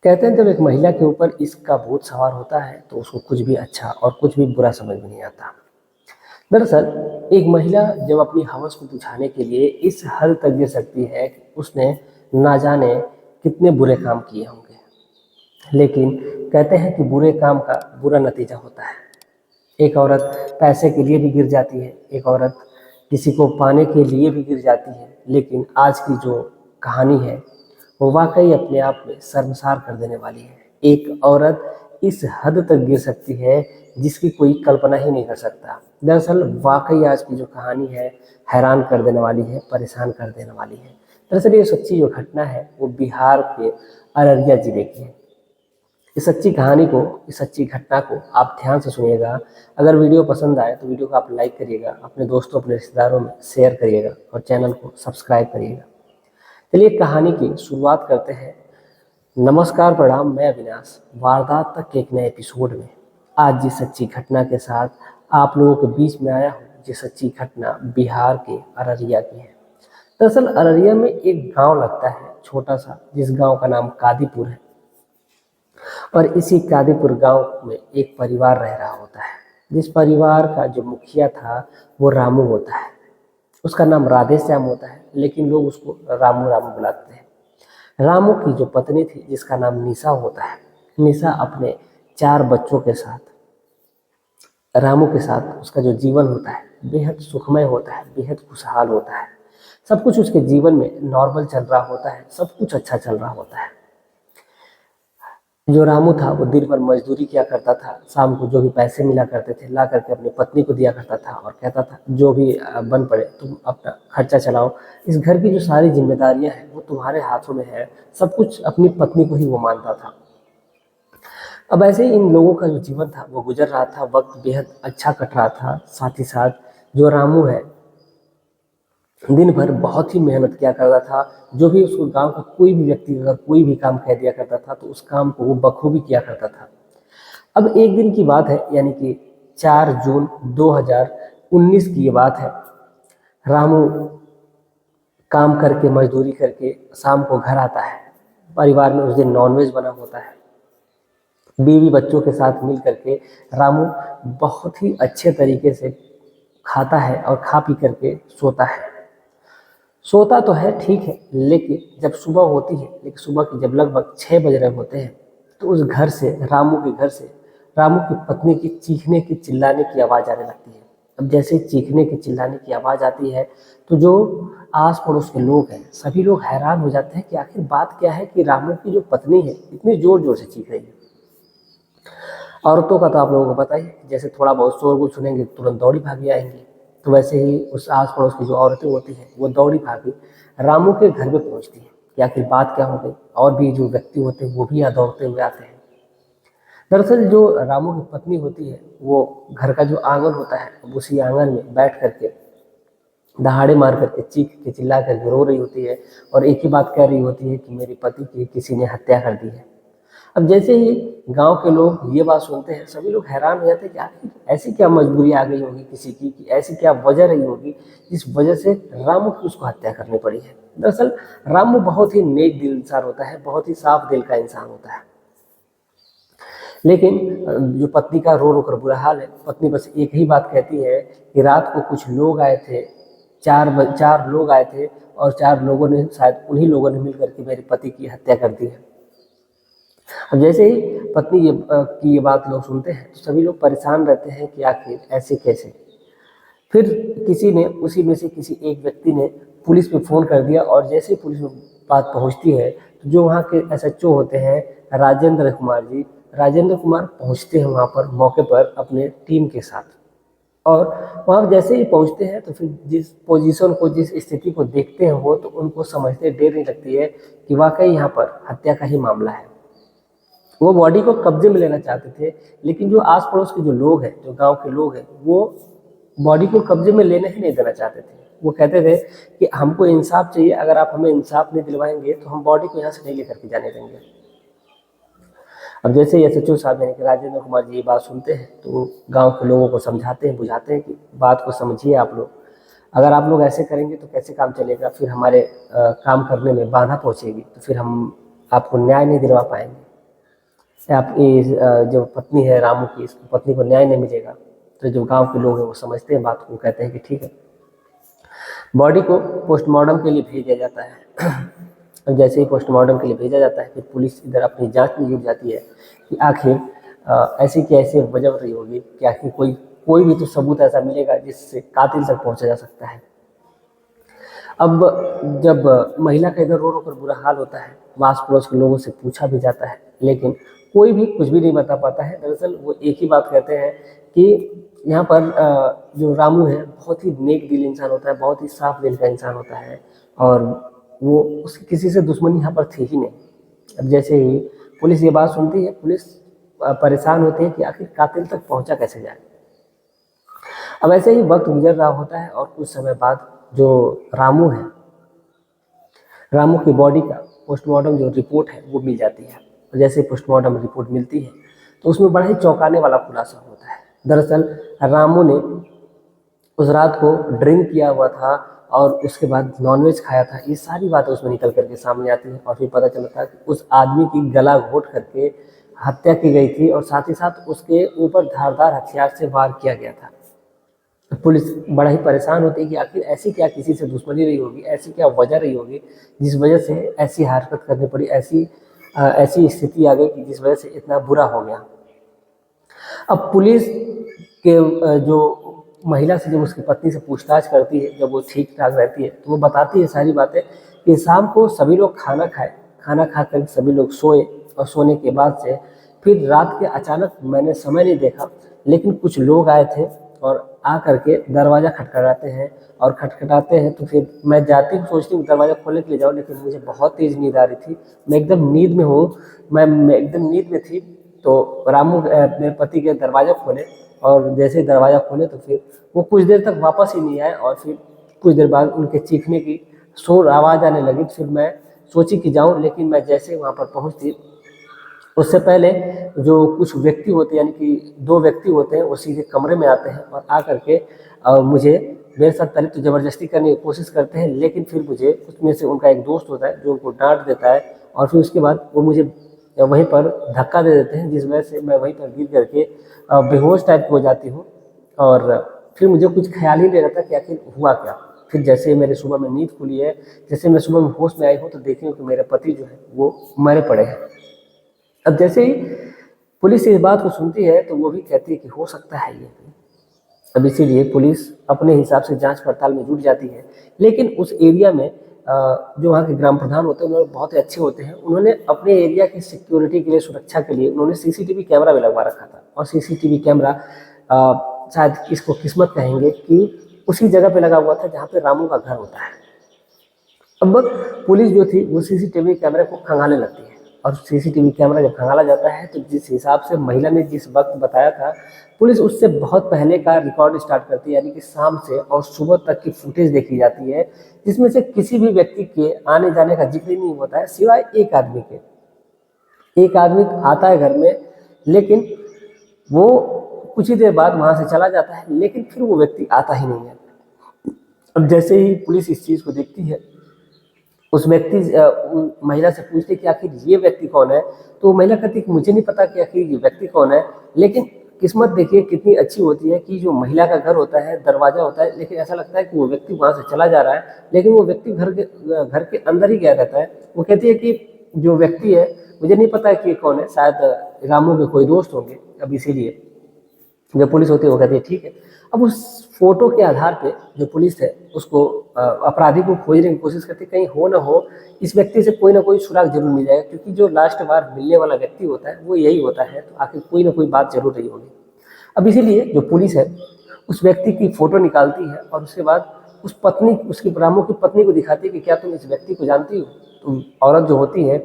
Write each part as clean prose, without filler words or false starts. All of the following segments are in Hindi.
कहते हैं जब एक महिला के ऊपर इश्क का भूत सवार होता है तो उसको कुछ भी अच्छा और कुछ भी बुरा समझ में नहीं आता। दरअसल एक महिला जब अपनी हवस को बुझाने के लिए इस हद तक गिर सकती है कि उसने ना जाने कितने बुरे काम किए होंगे, लेकिन कहते हैं कि बुरे काम का बुरा नतीजा होता है। एक औरत पैसे के लिए भी गिर जाती है, एक औरत किसी को पाने के लिए भी गिर जाती है, लेकिन आज की जो कहानी है वो वाकई अपने आप में शर्मसार कर देने वाली है। एक औरत इस हद तक गिर सकती है जिसकी कोई कल्पना ही नहीं कर सकता। दरअसल वाकई आज की जो कहानी है हैरान कर देने वाली है, परेशान कर देने वाली है। दरअसल ये सच्ची जो घटना है वो बिहार के अररिया जिले की है। इस सच्ची कहानी को, इस सच्ची घटना को आप ध्यान से सुनिएगा। अगर वीडियो पसंद आए तो वीडियो को आप लाइक करिएगा, अपने दोस्तों अपने रिश्तेदारों में शेयर करिएगा और चैनल को सब्सक्राइब करिएगा। चलिए कहानी की शुरुआत करते हैं। नमस्कार, प्रणाम, मैं अविनाश वारदात तक के एक नए एपिसोड में आज जिस सच्ची घटना के साथ आप लोगों के बीच में आया हूँ, जिस सच्ची घटना बिहार के अररिया की है। दरअसल अररिया में एक गांव लगता है छोटा सा, जिस गांव का नाम कादीपुर है। और इसी कादीपुर गांव में एक परिवार रह रहा होता है, जिस परिवार का जो मुखिया था वो रामू होता है। उसका नाम राधे श्याम होता है, लेकिन लोग उसको रामू रामू बुलाते हैं। रामू की जो पत्नी थी जिसका नाम निशा होता है, निशा अपने 4 बच्चों के साथ, रामू के साथ उसका जो जीवन होता है बेहद सुखमय होता है, बेहद खुशहाल होता है। सब कुछ उसके जीवन में नॉर्मल चल रहा होता है, सब कुछ अच्छा चल रहा होता है। जो रामू था वो दिन भर मजदूरी किया करता था, शाम को जो भी पैसे मिला करते थे ला करके अपनी पत्नी को दिया करता था और कहता था जो भी बन पड़े तुम अपना खर्चा चलाओ, इस घर की जो सारी जिम्मेदारियां हैं वो तुम्हारे हाथों में है। सब कुछ अपनी पत्नी को ही वो मानता था। अब ऐसे ही इन लोगों का जो जीवन था वो गुजर रहा था, वक्त बेहद अच्छा कट रहा था। साथ ही साथ जो रामू है दिन भर बहुत ही मेहनत किया करता था। जो भी उसको गांव का कोई भी व्यक्ति अगर कोई भी काम कह दिया करता था तो उस काम को वो बखूबी किया करता था। अब एक दिन की बात है, यानी कि 4 जून 2019 की ये बात है। रामू काम करके मजदूरी करके शाम को घर आता है। परिवार में उस दिन नॉनवेज बना होता है। बीवी बच्चों के साथ मिल करके रामू बहुत ही अच्छे तरीके से खाता है और खा पी करके सोता है। सोता तो है ठीक है, लेकिन जब सुबह होती है, लेकिन सुबह के जब लगभग 6 बज रहे होते हैं तो उस घर से, रामू के घर से, रामू की पत्नी की चीखने की चिल्लाने की आवाज़ आने लगती है। अब जैसे चीखने की चिल्लाने की आवाज़ आती है तो जो आस पड़ोस के लोग हैं सभी लोग हैरान हो जाते हैं कि आखिर बात क्या है कि रामू की जो पत्नी है इतनी जोर जोर से चीख रही है। औरतों का तो आप लोगों को पता ही, जैसे थोड़ा बहुत शोरगुल सुनेंगे तुरंत दौड़ी भागी आएंगी। तो वैसे ही उस आस पड़ोस की जो औरतें होती हैं वो दौड़ी भागी रामू के घर में पहुंचती हैं कि आखिर बात क्या हो गई। और भी जो व्यक्ति होते हैं वो भी यहाँ दौड़ते हुए आते हैं। दरअसल जो रामू की पत्नी होती है वो घर का जो आंगन होता है उसी आंगन में बैठ करके दहाड़े मार करके चीख के चिल्ला करके रो रही होती है और एक ही बात कह रही होती है कि मेरी पति की किसी ने हत्या कर दी है। अब जैसे ही गांव के लोग ये बात सुनते हैं सभी लोग हैरान हो जाते हैं कि आखिर ऐसी क्या मजबूरी आ गई होगी किसी की, कि ऐसी क्या वजह रही होगी जिस वजह से रामू की उसको हत्या करनी पड़ी है। दरअसल रामू बहुत ही नेक दिल इंसान होता है, बहुत ही साफ दिल का इंसान होता है। लेकिन जो पत्नी का रो रो कर बुरा हाल है, पत्नी बस एक ही बात कहती है कि रात को कुछ लोग आए थे, 4 लोग आए थे और 4 लोगों ने, शायद उन्हीं लोगों ने मिलकर के मेरे पति की हत्या कर दी है। अब जैसे ही पत्नी की ये बात लोग सुनते हैं तो सभी लोग परेशान रहते हैं कि आखिर ऐसे कैसे। फिर किसी ने, उसी में से किसी एक व्यक्ति ने पुलिस में फ़ोन कर दिया और जैसे ही पुलिस में बात पहुंचती है तो जो वहाँ के एसएचओ होते हैं राजेंद्र कुमार जी, राजेंद्र कुमार पहुंचते हैं वहाँ पर मौके पर अपने टीम के साथ। और वहाँ जैसे ही पहुंचते हैं तो फिर जिस पोजीशन को, जिस स्थिति को देखते हैं वो, तो उनको समझते देर नहीं लगती है कि वाकई यहाँ पर हत्या का ही मामला है। वो बॉडी को कब्जे में लेना चाहते थे, लेकिन जो आस पड़ोस के जो लोग हैं, जो गांव के लोग हैं, वो बॉडी को कब्जे में लेने ही नहीं देना चाहते थे। वो कहते थे कि हमको इंसाफ चाहिए, अगर आप हमें इंसाफ नहीं दिलवाएंगे तो हम बॉडी को यहाँ से नहीं लेकर के जाने देंगे। अब जैसे ही एसएचओ साहब यानी कि राजेंद्र कुमार जी ये बात सुनते हैं तो गांव के लोगों को समझाते हैं, बुझाते हैं कि बात को समझिए आप लोग, अगर आप लोग ऐसे करेंगे तो कैसे काम चलेगा, फिर हमारे काम करने में बाधा पहुंचेगी, तो फिर हम आपको न्याय नहीं दिलवा पाएंगे। आप जो पत्नी है रामू की, इसकी पत्नी को न्याय नहीं मिलेगा। तो जो गांव के लोग हैं वो समझते हैं बात को, कहते हैं कि ठीक है। बॉडी को पोस्टमार्टम के लिए भेज दिया जाता है। और जैसे ही पोस्टमार्टम के लिए भेजा जाता है, फिर पुलिस इधर अपनी जांच में जुट जाती है कि आखिर ऐसी कैसे वजह रही होगी कि आखिर कोई कोई भी तो सबूत ऐसा मिलेगा जिससे कातिल तक पहुंचा जा सकता है। अब जब महिला का इधर रो रो कर बुरा हाल होता है, आस पड़ोस के लोगों से पूछा भी जाता है, लेकिन कोई भी कुछ भी नहीं बता पाता है। दरअसल वो एक ही बात कहते हैं कि यहाँ पर जो रामू है बहुत ही नेक दिल इंसान होता है, बहुत ही साफ दिल का इंसान होता है, और वो उसकी किसी से दुश्मनी यहाँ पर थी ही नहीं। अब जैसे ही पुलिस ये बात सुनती है, पुलिस परेशान होती है कि आखिर कातिल तक पहुंचा कैसे जाए। अब ऐसे ही वक्त गुजर रहा होता है और कुछ समय बाद जो रामू है, रामू की बॉडी का पोस्टमार्टम जो रिपोर्ट है वो मिल जाती है। और जैसे पोस्टमार्टम रिपोर्ट मिलती है तो उसमें बड़ा ही चौंकाने वाला खुलासा होता है। दरअसल रामू ने उस रात को ड्रिंक किया हुआ था और उसके बाद नॉनवेज खाया था। ये सारी बातें उसमें निकल करके सामने आती हैं और फिर पता चलता है कि उस आदमी की गला घोट करके हत्या की गई थी और साथ ही साथ उसके ऊपर धारदार हथियार से वार किया गया था। पुलिस बड़ा ही परेशान होती है कि आखिर ऐसी क्या किसी से दुश्मनी रही होगी, ऐसी क्या वजह रही होगी जिस वजह से ऐसी हरकत करनी पड़ी, ऐसी स्थिति आ गई कि जिस वजह से इतना बुरा हो गया। अब पुलिस के जो महिला से जब उसकी पत्नी से पूछताछ करती है, जब वो ठीक ठाक रहती है तो वो बताती है सारी बातें कि शाम को सभी लोग खाना खाए, खाना खा कर सभी लोग सोए और सोने के बाद से फिर रात के अचानक मैंने समय नहीं देखा, लेकिन कुछ लोग आए थे और आ करके दरवाज़ा खटखटाते हैं और खटखटाते हैं तो फिर मैं जाती हूँ, सोचती हूँ दरवाज़ा खोलने के लिए जाऊँ, लेकिन मुझे बहुत तेज़ नींद आ रही थी। मैं एकदम नींद में हूँ, मैं एकदम नींद में थी। तो रामू मेरे पति के दरवाज़ा खोले और जैसे ही दरवाज़ा खोले तो फिर वो कुछ देर तक वापस ही नहीं आए और फिर कुछ देर बाद उनके चीखने की शोर आवाज़ आने लगी। फिर मैं सोची कि जाऊँ, लेकिन मैं जैसे ही वहाँ पर पहुँचती उससे पहले जो कुछ व्यक्ति होते हैं, यानी कि 2 व्यक्ति होते हैं, वो सीधे कमरे में आते हैं और आ करके मुझे मेरे साथ पहले तो ज़बरदस्ती करने की कोशिश करते हैं, लेकिन फिर मुझे उसमें से उनका एक दोस्त होता है जो उनको डांट देता है और फिर उसके बाद वो मुझे वहीं पर धक्का दे देते हैं, जिस वजह से मैं वहीं पर गिर करके बेहोश टाइप हो जाती हूँ। और फिर मुझे कुछ ख्याल ही नहीं रहता कि आखिर हुआ क्या। फिर जैसे मेरे सुबह में नींद खुली है, जैसे मैं सुबह में होश में आई हूँ तो देखी हूँ कि मेरे पति जो है वो मरे पड़े हैं। अब जैसे ही पुलिस इस बात को सुनती है तो वो भी कहती है कि हो सकता है ये। अब इसीलिए पुलिस अपने हिसाब से जांच पड़ताल में जुट जाती है, लेकिन उस एरिया में जो वहाँ के ग्राम प्रधान होते हैं उन्होंने बहुत ही अच्छे होते हैं। उन्होंने अपने एरिया की सिक्योरिटी के लिए, सुरक्षा के लिए उन्होंने सीसीटीवी कैमरा भी लगवा रखा था। और सीसीटीवी कैमरा शायद इसको किस्मत कहेंगे कि उसी जगह पे लगा हुआ था जहाँ पे रामू का घर होता है। अब पुलिस जो थी वो सीसीटीवी कैमरे को खंगालने लगती है और सीसीटीवी कैमरा जब खंगाला जाता है तो जिस हिसाब से महिला ने जिस वक्त बताया था, पुलिस उससे बहुत पहले का रिकॉर्ड स्टार्ट करती है, यानी कि शाम से और सुबह तक की फुटेज देखी जाती है, जिसमें से किसी भी व्यक्ति के आने जाने का जिक्र नहीं होता है सिवाय एक आदमी के। एक आदमी आता है घर में, लेकिन वो कुछ ही देर बाद वहां से चला जाता है, लेकिन फिर वो व्यक्ति आता ही नहीं है। अब जैसे ही पुलिस इस चीज़ को देखती है, उस व्यक्ति महिला से पूछते कि आखिर ये व्यक्ति कौन है, तो महिला कहती कि मुझे नहीं पता कि आखिर ये व्यक्ति कौन है। लेकिन किस्मत देखिए कितनी अच्छी होती है कि जो महिला का घर होता है, दरवाजा होता है, लेकिन ऐसा लगता है कि वो व्यक्ति वहां से चला जा रहा है, लेकिन वो व्यक्ति घर के अंदर ही गया रहता है। वो कहती है कि जो व्यक्ति है मुझे नहीं पता कि ये कौन है, शायद रामू के कोई दोस्त होंगे। अब इसीलिए जो पुलिस होती है वो कहती है ठीक है। अब उस फोटो के आधार पे जो पुलिस है उसको अपराधी को खोजने की कोशिश करती है, कहीं हो ना हो इस व्यक्ति से कोई ना कोई सुराग जरूर मिल जाएगा, क्योंकि जो लास्ट बार मिलने वाला व्यक्ति होता है वो यही होता है, तो आखिर कोई ना कोई बात जरूर रही होगी। अब इसीलिए जो पुलिस है उस व्यक्ति की फोटो निकालती है और उसके बाद उस पत्नी, उसकी रामू की पत्नी को दिखाती है कि क्या तुम इस व्यक्ति को जानती हो। तो औरत जो होती है,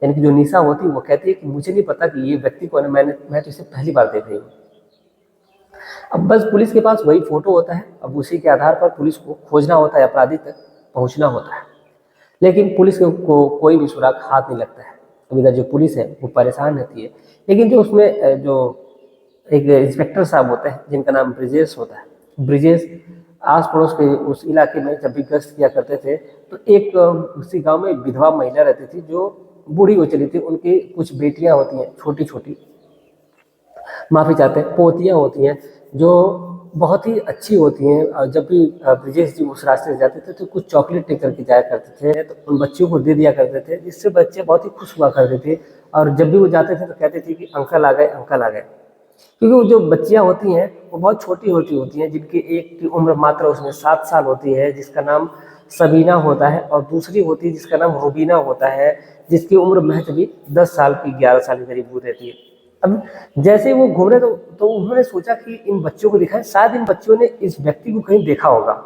यानी कि जो निशा होती है, वो कहती है कि मुझे नहीं पता कि ये व्यक्ति कौन है, मैं तो इसे पहली बार देख रही हूँ। अब बस पुलिस के पास वही फोटो होता है। अब उसी के आधार पर पुलिस को खोजना होता है, अपराधी तक पहुंचना होता है, लेकिन पुलिस को कोई भी सुराग हाथ नहीं लगता है। अब इधर जो पुलिस है वो परेशान रहती है, लेकिन जो उसमें जो एक इंस्पेक्टर साहब होते हैं जिनका नाम ब्रिजेश होता है, ब्रिजेश आस पड़ोस के उस इलाके में जब भी गश्त किया करते थे तो एक उसी गांव में विधवा महिला रहती थी जो बूढ़ी हो चली थी, उनकी कुछ बेटियां होती हैं छोटी छोटी, माफ़ी चाहते हैं, पोतियां होती हैं, जो बहुत ही अच्छी होती हैं। और जब भी ब्रजेश जी उस रास्ते से जाते थे तो कुछ चॉकलेट लेकर के जाया करते थे, तो उन बच्चियों को दे दिया करते थे, जिससे बच्चे बहुत ही खुश हुआ करते थे। और जब भी वो जाते थे तो कहते थे कि अंकल आ गए, अंकल आ गए। क्योंकि वो जो बच्चियां होती हैं वो बहुत छोटी होती हैं, जिनकी एक की उम्र मात्र उसमें 7 साल होती है, जिसका नाम सबीना होता है, और दूसरी होती है जिसका नाम रुबीना होता है, जिसकी उम्र महज भी 10 साल की, 11 साल के करीब हो रहती है। अब जैसे ही वो घूम रहे तो उन्होंने सोचा कि इन बच्चों को दिखाएं, शायद इन बच्चों ने इस व्यक्ति को कहीं देखा होगा।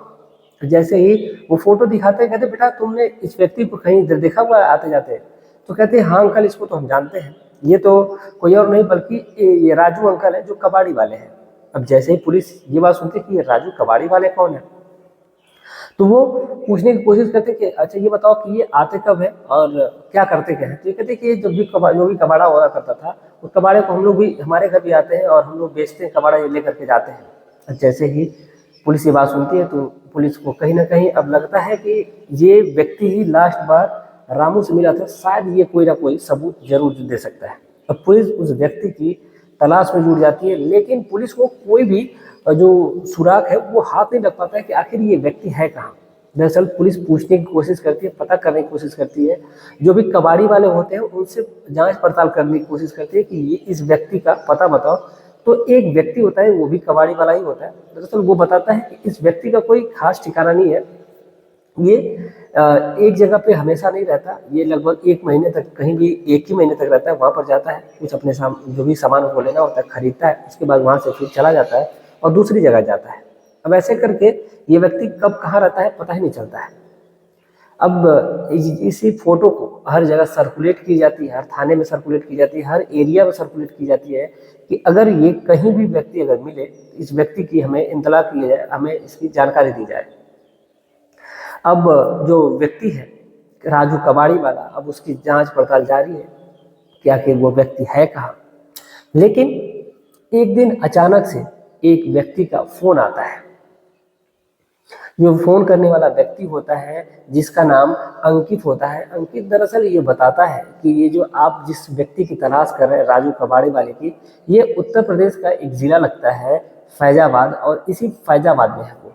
जैसे ही वो फोटो दिखाते हैं, कहते बेटा तुमने इस व्यक्ति को कहीं देखा हुआ है आते जाते? तो कहते हैं हाँ अंकल, इसको तो हम जानते हैं, ये तो कोई और नहीं बल्कि ये राजू अंकल है जो कबाड़ी वाले हैं। अब जैसे ही पुलिस ये बात सुनती है कि ये राजू कबाड़ी वाले कौन है, तो वो पूछने की कोशिश करते कि अच्छा ये बताओ कि ये आते कब है और क्या करते क्या है। तो ये कहते कि जब भी जो भी कबाड़ा हुआ करता था, उस कबाड़े को हम लोग भी, हमारे घर भी आते हैं और हम लोग बेचते हैं, कबाड़ा ये लेकर के जाते हैं। जैसे ही पुलिस ये बात सुनती है तो पुलिस को कहीं ना कहीं अब लगता है कि ये व्यक्ति ही लास्ट बार रामू से मिला था, शायद ये कोई ना कोई सबूत जरूर दे सकता है। अब पुलिस उस व्यक्ति की तलाश में जुट जाती है, लेकिन पुलिस को कोई भी जो सुराग है वो हाथ नहीं लग पाता है कि आखिर ये व्यक्ति है कहाँ। दरअसल पुलिस पूछने की कोशिश करती है, पता करने की कोशिश करती है, जो भी कबाड़ी वाले होते हैं उनसे जांच पड़ताल करने की कोशिश करती है कि ये इस व्यक्ति का पता बताओ। तो एक व्यक्ति होता है, वो भी कबाड़ी वाला ही होता है। दरअसल वो बताता है कि इस व्यक्ति का कोई खास ठिकाना नहीं है, ये एक जगह पे हमेशा नहीं रहता, ये लगभग 1 महीने तक, कहीं भी 1 ही महीने तक रहता है, वहाँ पर जाता है, कुछ अपने जो भी सामान को लेना होता है खरीदता है, उसके बाद वहाँ से फिर चला जाता है और दूसरी जगह जाता है। अब ऐसे करके ये व्यक्ति कब कहाँ रहता है पता ही नहीं चलता है। अब इसी फोटो को हर जगह सर्कुलेट की जाती है, हर थाने में सर्कुलेट की जाती है, हर एरिया में सर्कुलेट की जाती है कि अगर ये कहीं भी व्यक्ति अगर मिले, इस व्यक्ति की हमें इंतला किया जाए, हमें इसकी जानकारी दी जाए। अब जो व्यक्ति है राजू कबाड़ी वाला, अब उसकी जांच पड़ताल जारी है कि आखिर वो व्यक्ति है कहाँ। लेकिन एक दिन अचानक से एक व्यक्ति का फोन आता है। जो फोन करने वाला व्यक्ति होता है जिसका नाम अंकित होता है। अंकित दरअसल ये बताता है कि ये जो आप जिस व्यक्ति की तलाश कर रहे हैं राजू कबाड़ी वाले की, ये उत्तर प्रदेश का एक जिला लगता है फैजाबाद, और इसी फैजाबाद में है वो।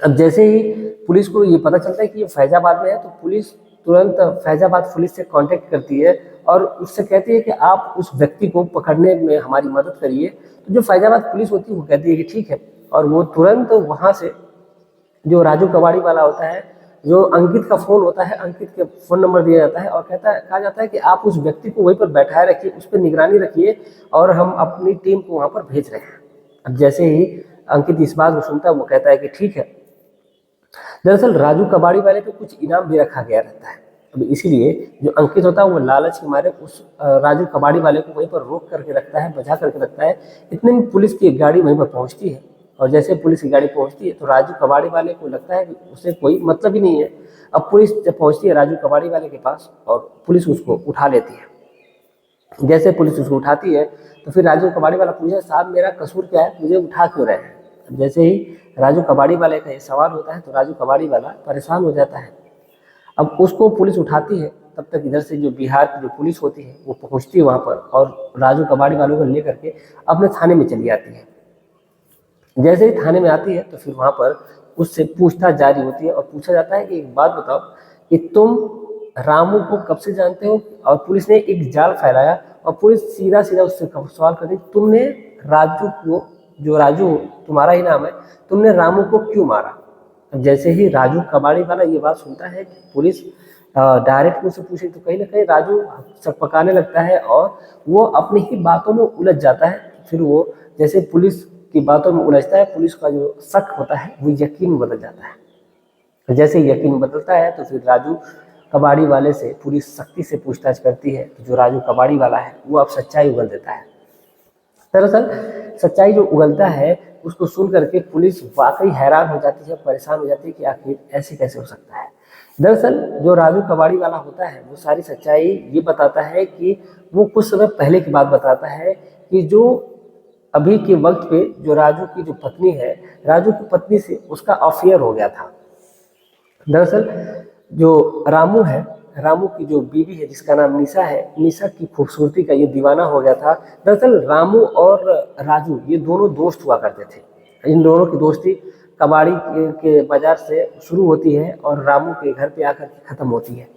अब जैसे ही पुलिस को ये पता चलता है कि ये फैजाबाद में है, तो पुलिस तुरंत फैजाबाद पुलिस से कांटेक्ट करती है और उससे कहती है कि आप उस व्यक्ति को पकड़ने में हमारी मदद करिए। तो जो फैजाबाद पुलिस होती है वो कहती है कि ठीक है, और वो तुरंत वहाँ से जो राजू कबाड़ी वाला होता है, जो अंकित का फोन होता है, अंकित के फोन नंबर दिया जाता है और कहा जाता है कि आप उस व्यक्ति को वहीं पर बैठाए रखिए, उस पर निगरानी रखिए और हम अपनी टीम को वहाँ पर भेज रहे हैं। अब जैसे ही अंकित इस बात को सुनता है वो कहता है कि ठीक है। दरअसल राजू कबाड़ी वाले पे कुछ इनाम भी रखा गया रहता है। अब इसीलिए जो अंकित होता है वो लालच के मारे उस राजू कबाड़ी वाले को वहीं पर रोक करके रखता है, बचा करके रखता है। इतने में पुलिस की एक गाड़ी वहीं पर पहुंचती है, और जैसे पुलिस की गाड़ी पहुंचती है तो राजू कबाड़ी वाले को लगता है कि उसे कोई मतलब ही नहीं है। अब पुलिस जब पहुंचती है राजू कबाड़ी वाले के पास और पुलिस उसको उठा लेती है। जैसे पुलिस उसको उठाती है तो फिर राजू कबाड़ी वाला पूछे, साहब मेरा कसूर क्या है, मुझे उठा क्यों रहे हैं? जैसे ही राजू कबाड़ी वाले का ये सवाल होता है तो राजू कबाड़ी वाला परेशान हो जाता है। अब उसको पुलिस उठाती है, तब तक इधर से जो बिहार की जो पुलिस होती है वो पहुंचती है वहाँ पर और राजू कबाड़ी वालों को लेकर के अपने थाने में चली आती है। जैसे ही थाने में आती है तो फिर वहाँ पर उससे पूछताछ जारी होती है और पूछा जाता है कि एक बात बताओ कि तुम रामू को कब से जानते हो? और पुलिस ने एक जाल फैलाया और पुलिस सीधा सीधा उससे सवाल करती, तुमने राजू को, जो राजू तुम्हारा ही नाम है, तुमने रामू को क्यों मारा? जैसे ही राजू कबाड़ी वाला ये बात सुनता है कि पुलिस डायरेक्ट मुझसे पूछे, तो कहीं ना कहीं राजू सकपकाने लगता है और वो अपनी ही बातों में उलझ जाता है। फिर वो जैसे पुलिस की बातों में उलझता है, पुलिस का जो शक होता है वो यकीन बदल जाता है। जैसे यकीन बदलता है तो फिर राजू कबाड़ी वाले से पूरी सख्ती से पूछताछ करती है। तो जो राजू कबाड़ी वाला है वो अब सच्चाई उगल देता है। दरअसल सच्चाई जो उगलता है उसको सुन करके पुलिस वाकई हैरान हो जाती है, परेशान हो जाती है कि आखिर ऐसे कैसे हो सकता है। दरअसल जो राजू कबाड़ी वाला होता है वो सारी सच्चाई ये बताता है कि वो कुछ समय पहले की बात बताता है कि जो अभी के वक्त पे जो राजू की जो पत्नी है, राजू की पत्नी से उसका अफेयर हो गया था। दरअसल जो रामू है, रामू की जो बीवी है जिसका नाम निशा है, निशा की खूबसूरती का ये दीवाना हो गया था। दरअसल रामू और राजू ये दोनों दोस्त हुआ करते थे। इन दोनों की दोस्ती कबाड़ी के बाजार से शुरू होती है और रामू के घर पे आकर के खत्म होती है।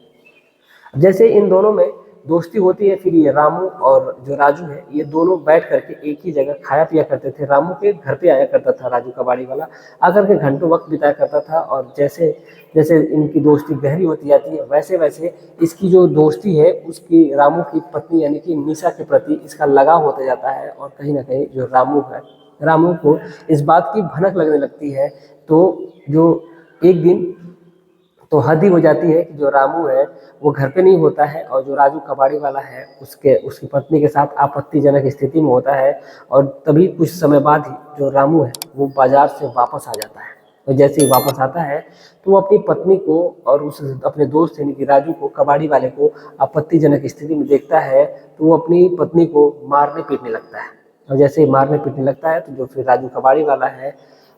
जैसे इन दोनों में दोस्ती होती है, फिर ये रामू और जो राजू है ये दोनों बैठ करके एक ही जगह खाया पिया करते थे। रामू के घर पे आया करता था राजू कबाड़ी वाला, आकर के घंटों वक्त बिताया करता था। और जैसे जैसे इनकी दोस्ती गहरी होती जाती है वैसे वैसे इसकी जो दोस्ती है उसकी रामू की पत्नी यानी कि निशा के प्रति इसका लगाव होता जाता है। और कहीं ना कहीं जो रामू है, रामू को इस बात की भनक लगने लगती है। तो जो एक दिन तो हद ही हो जाती है कि जो रामू है वो घर पे नहीं होता है और जो राजू कबाड़ी वाला है उसकी पत्नी के साथ आपत्तिजनक स्थिति में होता है। और तभी कुछ समय बाद ही जो रामू है वो बाजार से वापस आ जाता है। और जैसे ही वापस आता है तो वो अपनी पत्नी को और उस अपने दोस्त यानी कि राजू को, कबाड़ी वाले को आपत्तिजनक स्थिति में देखता है तो वो अपनी पत्नी को मारने पीटने लगता है। और जैसे ही मारने पीटने लगता है तो जो फिर राजू कबाड़ी वाला है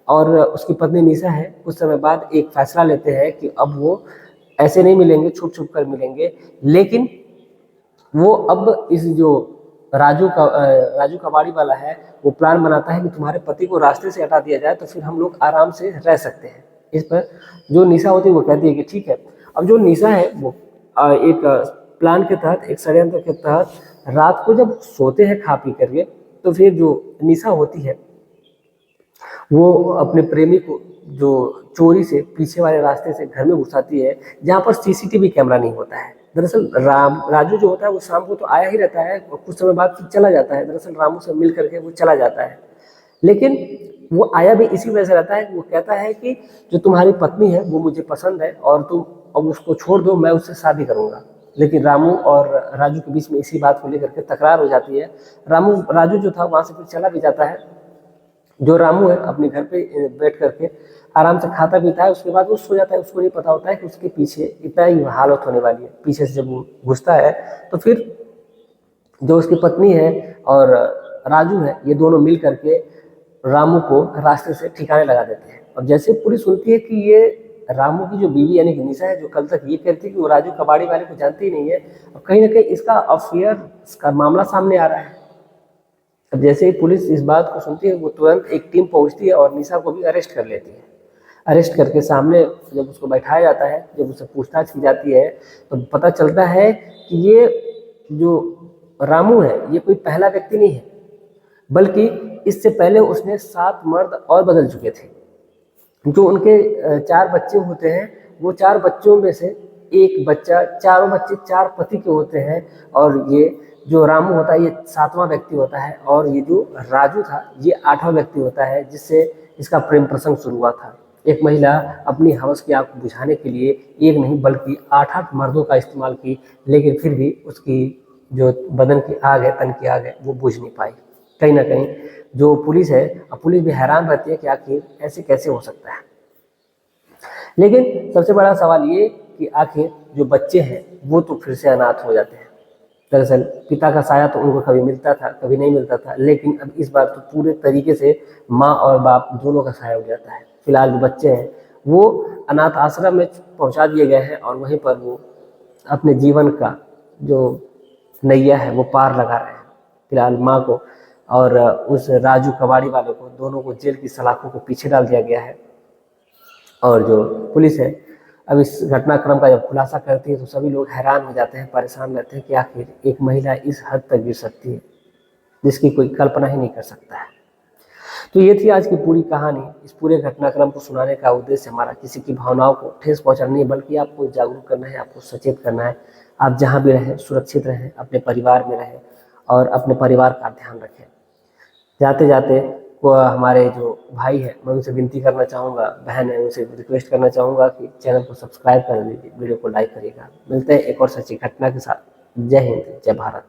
और उसकी पत्नी निशा है कुछ समय बाद एक फैसला लेते हैं कि अब वो ऐसे नहीं मिलेंगे, छुप छुप कर मिलेंगे। लेकिन वो अब इस जो राजू कबाड़ी वाला है वो प्लान बनाता है कि तुम्हारे पति को रास्ते से हटा दिया जाए तो फिर हम लोग आराम से रह सकते हैं। इस पर जो निशा होती है वो कहती है कि ठीक है। अब जो निशा है वो एक प्लान के तहत, एक षड्यंत्र के तहत रात को जब सोते हैं खा पी करके तो फिर जो निशा होती है वो अपने प्रेमी को जो चोरी से पीछे वाले रास्ते से घर में घुसाती है जहाँ पर सीसीटीवी कैमरा नहीं होता है। दरअसल राजू जो होता है वो शाम को तो आया ही रहता है और कुछ समय बाद फिर चला जाता है। दरअसल रामू से मिल करके वो चला जाता है, लेकिन वो आया भी इसी वजह से रहता है। वो कहता है कि जो तुम्हारी पत्नी है वो मुझे पसंद है और तुम अब उसको छोड़ दो, मैं उससे शादी करूंगा। लेकिन रामू और राजू के बीच में इसी बात को लेकर के तकरार हो जाती है। राजू जो था वहां से फिर चला भी जाता है। जो रामू है अपने घर पे बैठ करके आराम से खाता पीता है, उसके बाद वो सो जाता है। उसको नहीं पता होता है कि उसके पीछे इतना ही हालत होने वाली है। पीछे से जब वो घुसता है तो फिर जो उसकी पत्नी है और राजू है ये दोनों मिल करके रामू को रास्ते से ठिकाने लगा देते हैं। और जैसे पुलिस सुनती है कि ये रामू की जो बीवी यानी कि निशा है जो कल तक ये कहती है कि वो राजू कबाड़ी वाले को जानती ही नहीं है, और कहीं ना कहीं इसका अफेयर का मामला सामने आ रहा है। अब जैसे ही पुलिस इस बात को सुनती है वो तुरंत एक टीम पहुंचती है और निशा को भी अरेस्ट कर लेती है। अरेस्ट करके सामने जब उसको बैठाया जाता है, जब उससे पूछताछ की जाती है तो पता चलता है कि ये जो रामू है ये कोई पहला व्यक्ति नहीं है, बल्कि इससे पहले उसने 7 मर्द और बदल चुके थे। जो उनके 4 बच्चे होते हैं वो 4 बच्चों में से एक बच्चा, चारों बच्चे 4 पति के होते हैं। और ये जो रामू होता है ये 7वां व्यक्ति होता है और ये जो राजू था ये 8वां व्यक्ति होता है जिससे इसका प्रेम प्रसंग शुरू हुआ था। एक महिला अपनी हवस की आग को बुझाने के लिए एक नहीं बल्कि 8 मर्दों का इस्तेमाल की, लेकिन फिर भी उसकी जो बदन की आग है, तन की आग है, वो बुझ नहीं पाई। कहीं ना कहीं जो पुलिस है, अब पुलिस भी हैरान रहती है कि आखिर ऐसे कैसे हो सकता है। लेकिन सबसे बड़ा सवाल ये कि आखिर जो बच्चे हैं वो तो फिर से अनाथ हो जाते हैं। दरअसल पिता का साया तो उनको कभी मिलता था कभी नहीं मिलता था, लेकिन अब इस बार तो पूरे तरीके से माँ और बाप दोनों का साया हो जाता है। फिलहाल जो बच्चे हैं वो अनाथ आश्रम में पहुंचा दिए गए हैं और वहीं पर वो अपने जीवन का जो नैया है वो पार लगा रहे हैं। फिलहाल माँ को और उस राजू कबाड़ी वाले को, दोनों को जेल की सलाखों के पीछे डाल दिया गया है। और जो पुलिस है अब इस घटनाक्रम का जब खुलासा करती है तो सभी लोग हैरान हो जाते हैं, परेशान रहते हैं कि आखिर एक महिला इस हद तक गिर सकती है जिसकी कोई कल्पना ही नहीं कर सकता है। तो ये थी आज की पूरी कहानी। इस पूरे घटनाक्रम को सुनाने का उद्देश्य हमारा किसी की भावनाओं को ठेस पहुंचाना नहीं, बल्कि आपको जागरूक करना है, आपको सचेत करना है। आप जहाँ भी रहें सुरक्षित रहें, अपने परिवार में रहें और अपने परिवार का ध्यान रखें। जाते जाते वो हमारे जो भाई है मैं उनसे विनती करना चाहूँगा, बहन है उनसे रिक्वेस्ट करना चाहूँगा कि चैनल को सब्सक्राइब कर दीजिए, वीडियो को लाइक करिएगा। मिलते हैं एक और सच्ची घटना के साथ। जय हिंद, जय भारत।